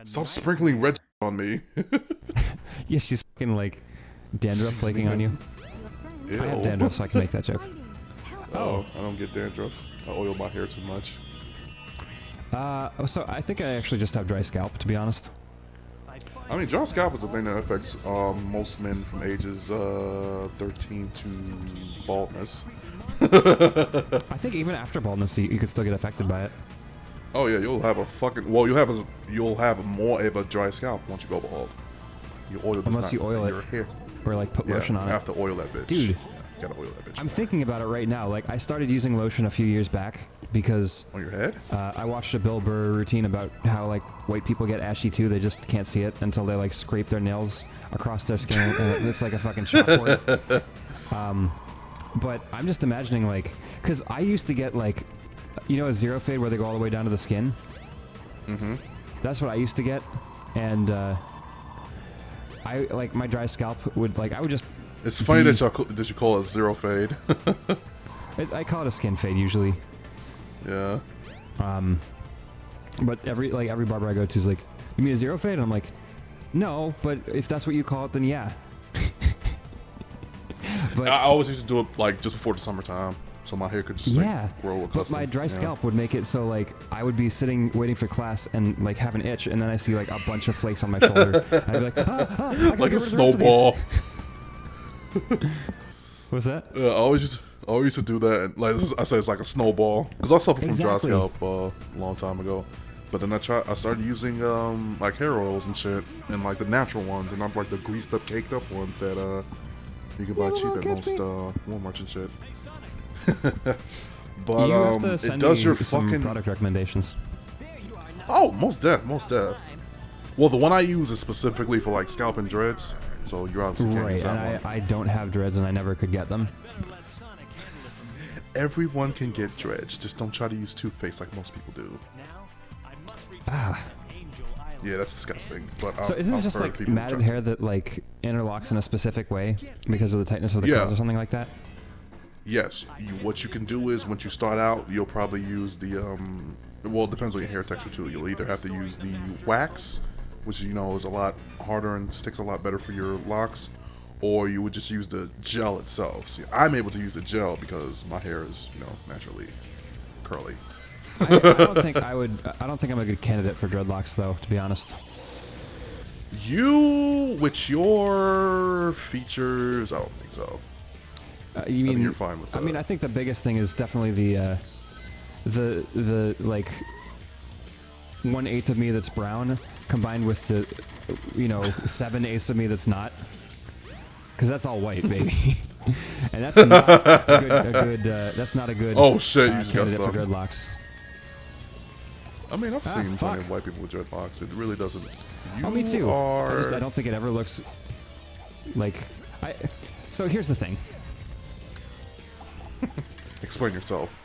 Stop sprinkling red on me. Yeah, she's fucking like dandruff flaking on you. Ew. I have dandruff, so I can make that joke. Oh, I don't get dandruff. I oil my hair too much. So I think I actually just have dry scalp, to be honest. I mean, dry scalp is a thing that affects most men from ages 13 to baldness. I think even after baldness, you could still get affected by it. Oh yeah, you'll have a fucking you'll have more of a dry scalp once you go bald. You oil Unless you oil your hair. Or like put lotion on you it. have to oil that bitch. Dude. Yeah, you gotta oil that bitch. I'm thinking about it right now. Like, I started using lotion a few years back because On your head? I watched a Bill Burr routine about how like white people get ashy too. They just can't see it until they like scrape their nails across their skin. And it's like a fucking chalkboard. But I'm just imagining like, because I used to get like, you know, a zero fade where they go all the way down to the skin. Mm-hmm. That's what I used to get, and I like my dry scalp would like I would just. It's funny that you call it zero fade. I call it a skin fade usually. Yeah. But every barber I go to is like, you mean a zero fade? And I'm like, no, but if that's what you call it, then yeah. But I always used to do it like just before the summertime, so my hair could just grow. But my dry scalp would make it so like I would be sitting waiting for class and like have an itch, and then I see like a bunch of flakes on my shoulder. And I'd be like, I gotta Like get a rid of the rest of snowball. What's that? Yeah, I always used to do that. And, like I said, it's like a snowball because I suffered from dry scalp a long time ago. But then I started using like hair oils and shit, and like the natural ones, and not like the greased up, caked up ones that you can buy cheap at most Walmart and shit. But You have to send it does me your some fucking product recommendations. Oh, most def. Well, the one I use is specifically for like scalp and dreads, so you're obviously can't use Right, that and one. I don't have dreads, and I never could get them. Everyone can get dreads, just don't try to use toothpaste like most people do. Yeah, that's disgusting. But So isn't it just like matted hair that like interlocks in a specific way because of the tightness of the curls or something like that? Yes. What you can do is once you start out, you'll probably use the well, it depends on your hair texture too. You'll either have to use the wax, which you know is a lot harder and sticks a lot better for your locks, or you would just use the gel itself. See, I'm able to use the gel because my hair is, you know, naturally curly. I don't think I would. I don't think I'm a good candidate for dreadlocks, though. To be honest. You, with your features, I don't think so. You mean you're fine with that? I mean, I think the biggest thing is definitely the like 1/8 of me that's brown combined with the 7/8 of me that's not, because that's all white, baby. And that's not a good that's not a good oh shit, you just got candidate for stuck. dreadlocks. I mean, I've seen plenty fuck. of white people with dreadlocks. It really doesn't. Oh, me too. Are... I don't think it ever looks like So here's the thing. Explain yourself,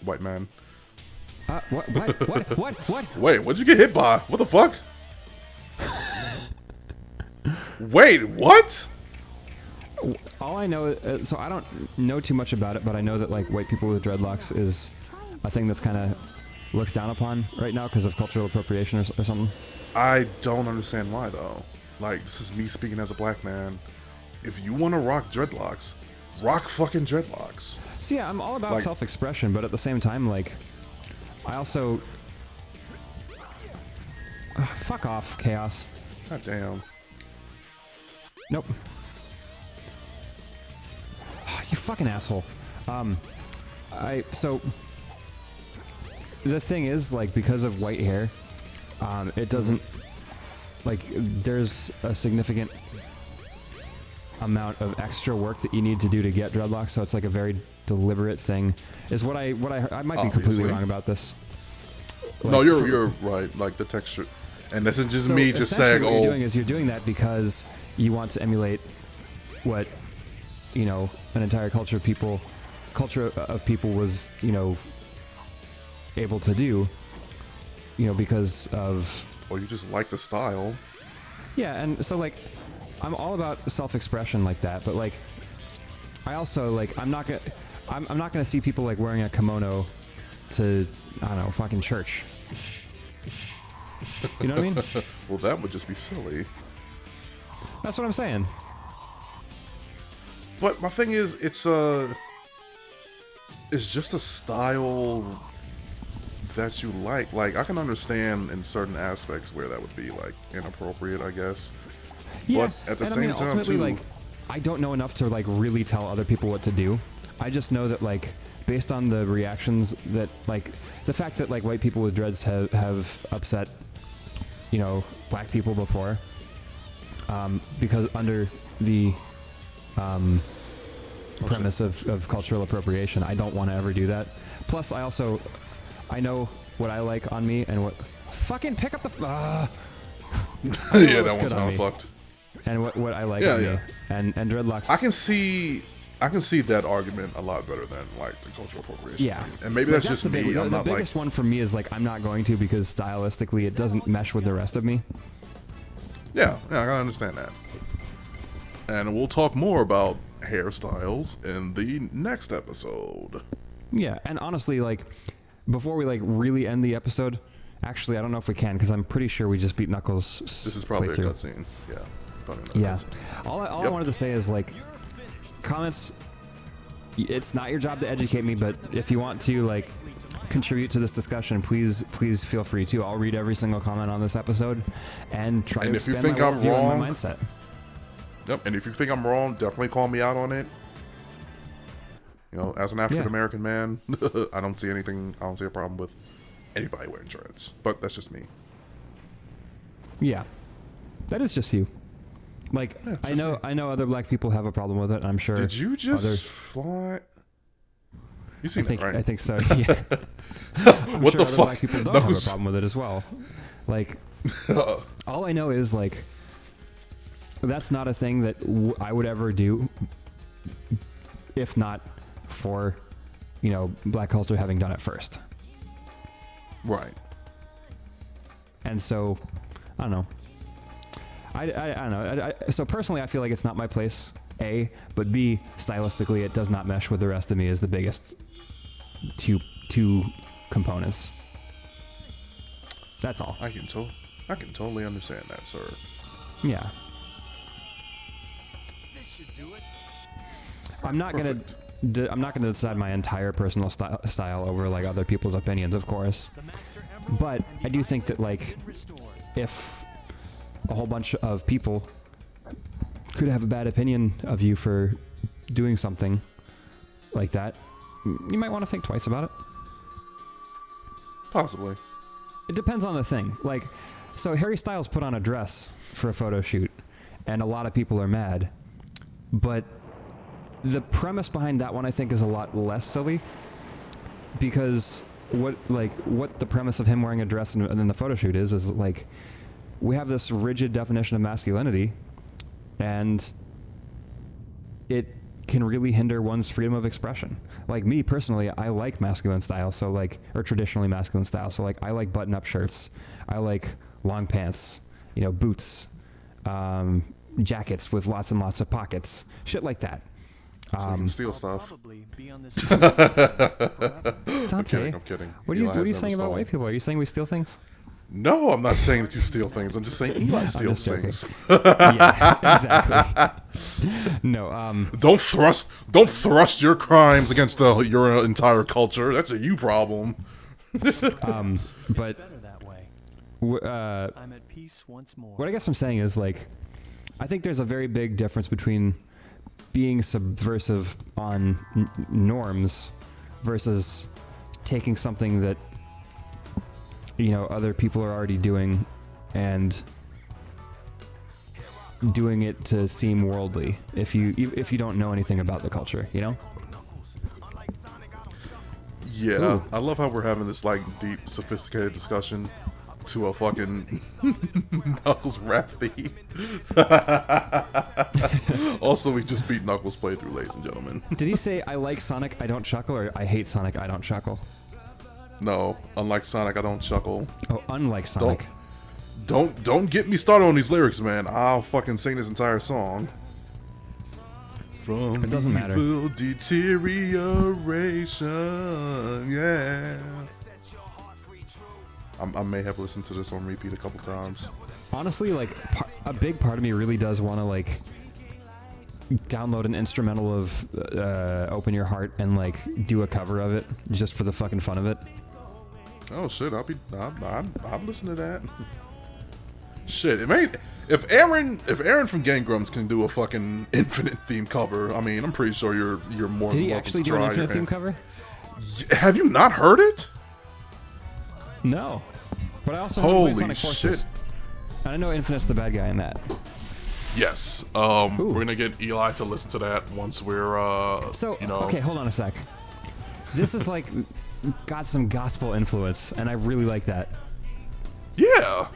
white man. What? Wait, what'd you get hit by? What the fuck? Wait, what? All I know, so I don't know too much about it, but I know that like white people with dreadlocks is a thing that's kind of looked down upon right now because of cultural appropriation or something. I don't understand why though. Like, this is me speaking as a black man. If you want to rock dreadlocks, rock fucking dreadlocks. So yeah, I'm all about Like, self-expression, but at the same time, like, I also fuck off, chaos. God damn. Nope. You fucking asshole. So the thing is, like, because of white hair, it doesn't, like, there's a significant amount of extra work that you need to do to get dreadlocks, so it's like a very deliberate thing. Is what I might be completely wrong about this. Like, no, you're right. Like the texture, and this is just so me just saying, what you're doing is you're doing that because you want to emulate what an entire culture of people was able to do, because of. Or you just like the style. Yeah, and so like, I'm all about self-expression like that, but like, I also like I'm not gonna see people like wearing a kimono to, I don't know, fucking church. You know what I mean? Well, that would just be silly. That's what I'm saying. But my thing is, it's just a style that you like. Like, I can understand in certain aspects where that would be like inappropriate, I guess. Yeah, but at the and same I mean, time, ultimately, too, like, I don't know enough to like really tell other people what to do. I just know that like based on the reactions that like the fact that like white people with dreads have upset, you know, black people before, because under the premise of cultural appropriation, I don't want to ever do that. Plus, I know what I like on me and what fucking pick up the yeah, that one's kind of fucked. And what I like on me and dreadlocks. I can see that argument a lot better than like the cultural appropriation. Yeah, and maybe that's just me. I'm not the biggest one for me is like I'm not going to because stylistically it doesn't mesh with the rest of me. Yeah, I can understand that. And we'll talk more about hairstyles in the next episode. Yeah, and honestly, like before we like really end the episode, actually I don't know if we can because I'm pretty sure we just beat Knuckles. This is probably playthrough. A cutscene. Yeah. Yeah. All I wanted to say is like comments. It's not your job to educate me, but if you want to like contribute to this discussion, please feel free to. I'll read every single comment on this episode and try to expand my worldview and my mindset. Yep, and if you think I'm wrong, definitely call me out on it. You know, as an African American man, I don't see a problem with anybody wearing dreads. But that's just me. Yeah. That is just you. Like, yeah, I know other black people have a problem with it, I'm sure. Did you just fly? You seen that, right? I think so, yeah. What the fuck? Black people don't have a problem with it as well. Like, all I know is, like, that's not a thing that I would ever do if not for, you know, black culture having done it first. Right. And so, I don't know. I don't know. So personally, I feel like it's not my place, A, but B, stylistically, it does not mesh with the rest of me as the biggest two components. That's all. I can totally understand that, sir. Yeah. I'm not gonna decide my entire personal style over like other people's opinions, of course. But I do think that like if a whole bunch of people could have a bad opinion of you for doing something like that, you might want to think twice about it. Possibly. It depends on the thing. Like, so Harry Styles put on a dress for a photo shoot, and a lot of people are mad. But the premise behind that one, I think, is a lot less silly. Because what the premise of him wearing a dress and then the photo shoot is like, we have this rigid definition of masculinity, and it can really hinder one's freedom of expression. Like me personally, I like masculine style, so like, or traditionally masculine style. So like, I like button-up shirts, I like long pants, you know, boots, jackets with lots and lots of pockets, shit like that. So you can steal stuff. Dante, I'm kidding. What are you saying about white people? Are you saying we steal things? No, I'm not saying that you steal things. I'm just saying Eli steals things. Yeah, exactly. No, don't thrust your crimes against your entire culture. That's a you problem. But I'm at peace once more. What I guess I'm saying is like, I think there's a very big difference between being subversive on norms versus taking something that, you know, other people are already doing and doing it to seem worldly if you don't know anything about the culture, you know? Yeah. Ooh. I love how we're having this like deep, sophisticated discussion to a fucking Knuckles rap feed. Also, we just beat Knuckles playthrough, ladies and gentlemen. Did he say, I like Sonic, I don't chuckle, or I hate Sonic, I don't chuckle? No, unlike Sonic, I don't chuckle. Oh, unlike Sonic. Don't get me started on these lyrics, man. I'll fucking sing this entire song. From it doesn't matter. Evil deterioration, yeah. I may have listened to this on repeat a couple times. Honestly, like a big part of me really does want to like download an instrumental of "Open Your Heart" and like do a cover of it just for the fucking fun of it. Oh shit! I'll listen to that. Shit, it may. If Aaron from Gang Grumps can do a fucking Infinite theme cover, I mean, I'm pretty sure you're more Did than he welcome actually to do an try Infinite your theme hand. cover? Have you not heard it? No, but I also Holy heard Sonic Forces. shit! And I know Infinite's the bad guy in that. Yes. We're gonna get Eli to listen to that once we're Okay, hold on a sec. This is like got some gospel influence, and I really like that. Yeah.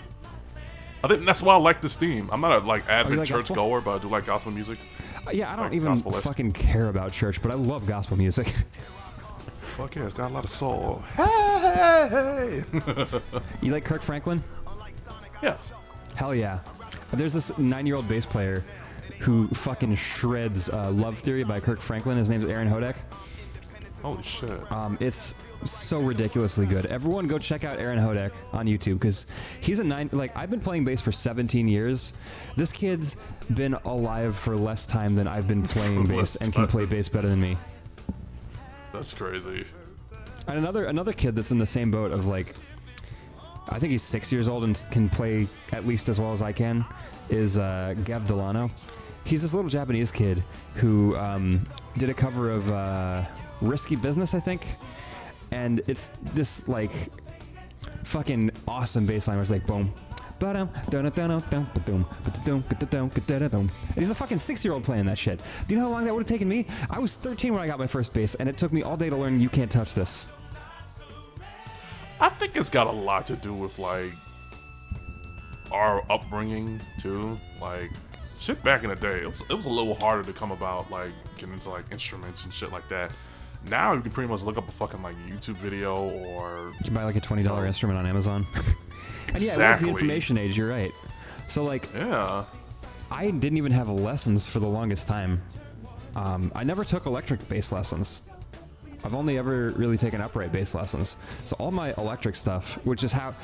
I think that's why I like this theme. I'm not a avid like church gospel? goer, but I do like gospel music. Yeah, I don't Like even gospel-esque. fucking care about church, but I love gospel music. Fuck yeah, it's got a lot of soul. Hey. You like Kirk Franklin? Yeah. Hell yeah. There's this 9-year-old bass player who fucking shreds Love Theory by Kirk Franklin. His name's Aaron Hodek. Holy shit. It's so ridiculously good. Everyone go check out Aaron Hodek on YouTube because he's I've been playing bass for 17 years. This kid's been alive for less time than I've been playing bass and can play bass better than me. That's crazy. And another kid that's in the same boat of like, I think he's 6 years old and can play at least as well as I can, is Gav Delano. He's this little Japanese kid who did a cover of Risky Business, I think. And it's this like fucking awesome bass line where it's like boom. And he's a fucking 6-year-old playing that shit. Do you know how long that would have taken me? I was 13 when I got my first bass, and it took me all day to learn You Can't Touch This. I think it's got a lot to do with like our upbringing too. Like shit back in the day, it was a little harder to come about like getting into like instruments and shit like that. Now you can pretty much look up a fucking like YouTube video or You can buy like a $20 instrument on Amazon. And yeah, it was Exactly. the information age, you're right. So like, yeah. I didn't even have lessons for the longest time. I never took electric bass lessons. I've only ever really taken upright bass lessons. So all my electric stuff, which is how...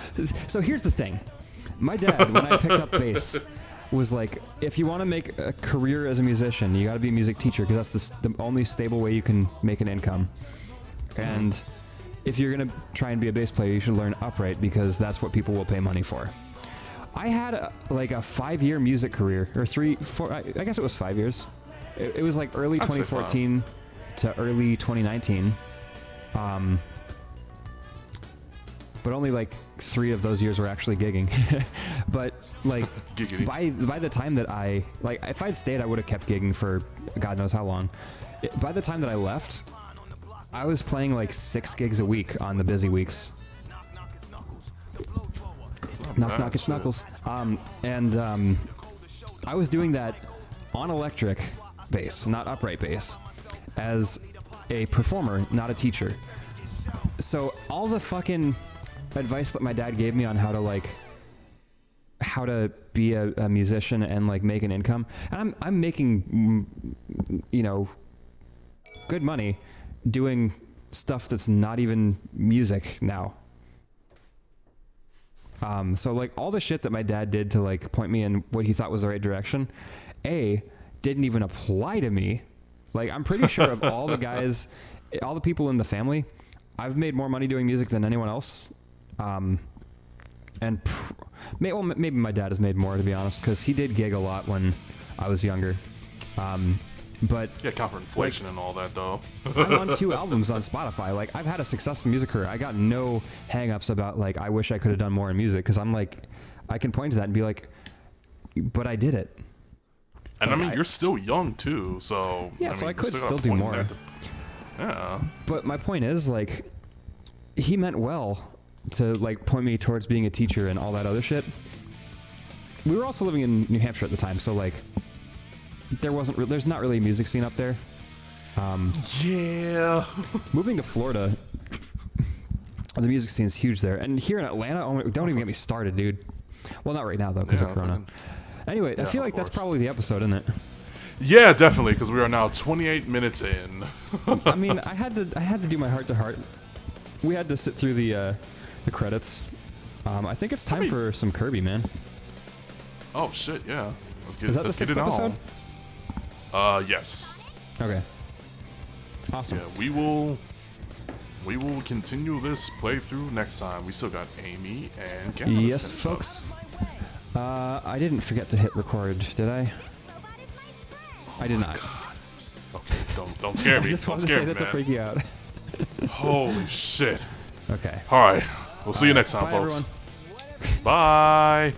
So here's the thing. My dad, when I picked up bass, was like, if you want to make a career as a musician, you got to be a music teacher because that's the only stable way you can make an income. And if you're going to try and be a bass player, you should learn upright because that's what people will pay money for. I had a 5-year music career, or 3, 4, I guess it was 5 years. It was like early I'd say 2014 to early 2019. But only like 3 of those years were actually gigging. But like Giggity. by the time that I, like if I'd stayed, I would have kept gigging for God knows how long. By the time that I left, I was playing like 6 gigs a week on the busy weeks. Knock, knock, it's Knuckles. I was doing that on electric bass, not upright bass, as a performer, not a teacher. So all the fucking advice that my dad gave me on how to be a musician and like make an income, and I'm making, good money doing stuff that's not even music now. So like all the shit that my dad did to like point me in what he thought was the right direction, didn't even apply to me. Like I'm pretty sure of all the guys, all the people in the family, I've made more money doing music than anyone else. Maybe my dad has made more, to be honest, because he did gig a lot when I was younger. But Yeah, count for inflation and all that though. I'm on 2 albums on Spotify. Like I've had a successful music career. I got no hang-ups about like I wish I could have done more in music because I'm like I can point to that and be like, but I did it. And like, I mean, you're still young too, so Yeah, so I you could gotta still do point more. that yeah. But my point is like he meant well to like point me towards being a teacher and all that other shit. We were also living in New Hampshire at the time, so like there's not really a music scene up there. Yeah. Moving to Florida, the music scene is huge there. And here in Atlanta, don't even get me started, dude. Well, not right now, though, because of Corona. Anyway, I feel like that's probably the episode, isn't it? Yeah, definitely, because we are now 28 minutes in. I mean, I had to do my heart-to-heart. We had to sit through the credits. I think it's time for some Kirby, man. Oh shit, yeah. Let's get, Is that let's the get 6th it episode? on. Yes. Okay. Awesome. Yeah, we will continue this playthrough next time. We still got Amy and Gamma. Yes, folks. I didn't forget to hit record, did I? I did not. God. Okay, don't scare me. I just Don't wanted to scare say me, that to man. freak you out. Holy shit. Okay. All right. We'll see you next time, Bye, folks. everyone. Bye.